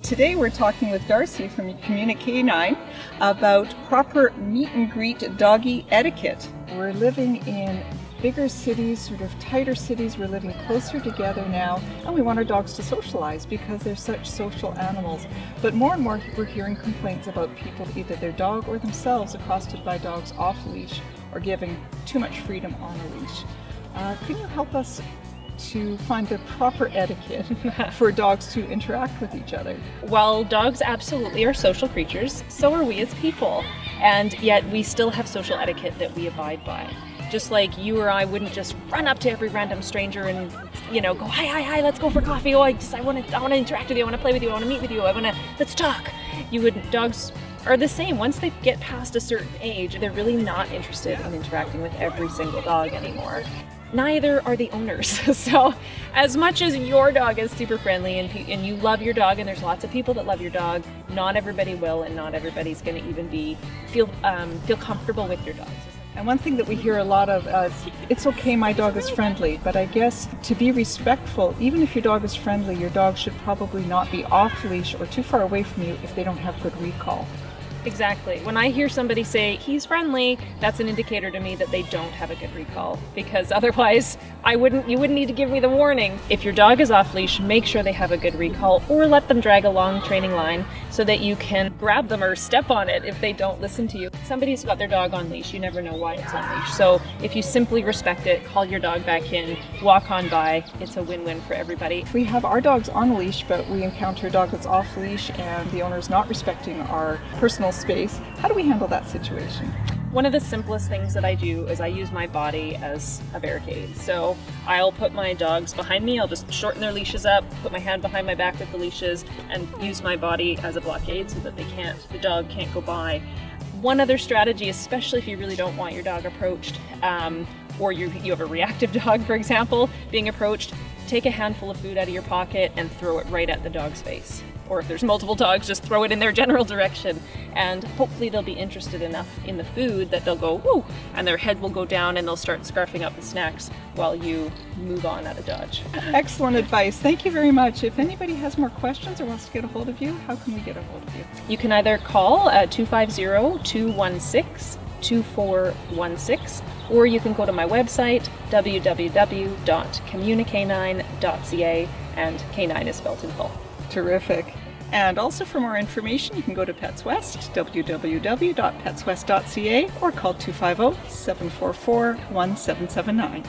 Today we're talking with Darcy from Communicate 9 about proper meet and greet doggy etiquette. We're living in bigger cities, sort of tighter cities. We're living closer together now, and we want our dogs to socialize because they're such social animals. But more and more we're hearing complaints about people, either their dog or themselves, accosted by dogs off leash or giving too much freedom on a leash. Can you help us to find the proper etiquette for dogs to interact with each other? While dogs absolutely are social creatures, so are we as people. And yet we still have social etiquette that we abide by. Just like you or I wouldn't just run up to every random stranger and, go, hi, let's go for coffee. Oh, I want to interact with you. I want to play with you. I want to meet with you. Let's talk. Dogs are the same. Once they get past a certain age, they're really not interested in interacting with every single dog anymore. Neither are the owners. So as much as your dog is super friendly and you love your dog, and there's lots of people that love your dog, not everybody will, and not everybody's going to even feel comfortable with your dogs. And one thing that we hear a lot of is, it's okay, my dog is friendly, but I guess to be respectful, even if your dog is friendly, your dog should probably not be off leash or too far away from you if they don't have good recall. Exactly. When I hear somebody say, he's friendly, that's an indicator to me that they don't have a good recall, because otherwise you wouldn't need to give me the warning. If your dog is off leash, make sure they have a good recall, or let them drag a long training line so that you can grab them or step on it if they don't listen to you. Somebody's got their dog on leash, you never know why it's on leash. So if you simply respect it, call your dog back in, walk on by, it's a win-win for everybody. We have our dogs on leash, but we encounter a dog that's off leash and the owner's not respecting our personal space. How do we handle that situation? One of the simplest things that I do is I use my body as a barricade. So I'll put my dogs behind me, I'll just shorten their leashes up, put my hand behind my back with the leashes, and use my body as a blockade so that the dog can't go by. One other strategy, especially if you really don't want your dog approached, or you have a reactive dog, for example, being approached, take a handful of food out of your pocket and throw it right at the dog's face. Or if there's multiple dogs, just throw it in their general direction. And hopefully they'll be interested enough in the food that they'll go, whoo, and their head will go down and they'll start scarfing up the snacks while you move on at a dodge. Excellent advice. Thank you very much. If anybody has more questions or wants to get a hold of you, how can we get a hold of you? You can either call at 250-216-2416, or you can go to my website, www.communicate9.ca, and K9 is spelled in full. Terrific. And also for more information, you can go to Pets West, www.petswest.ca, or call 250-744-1779.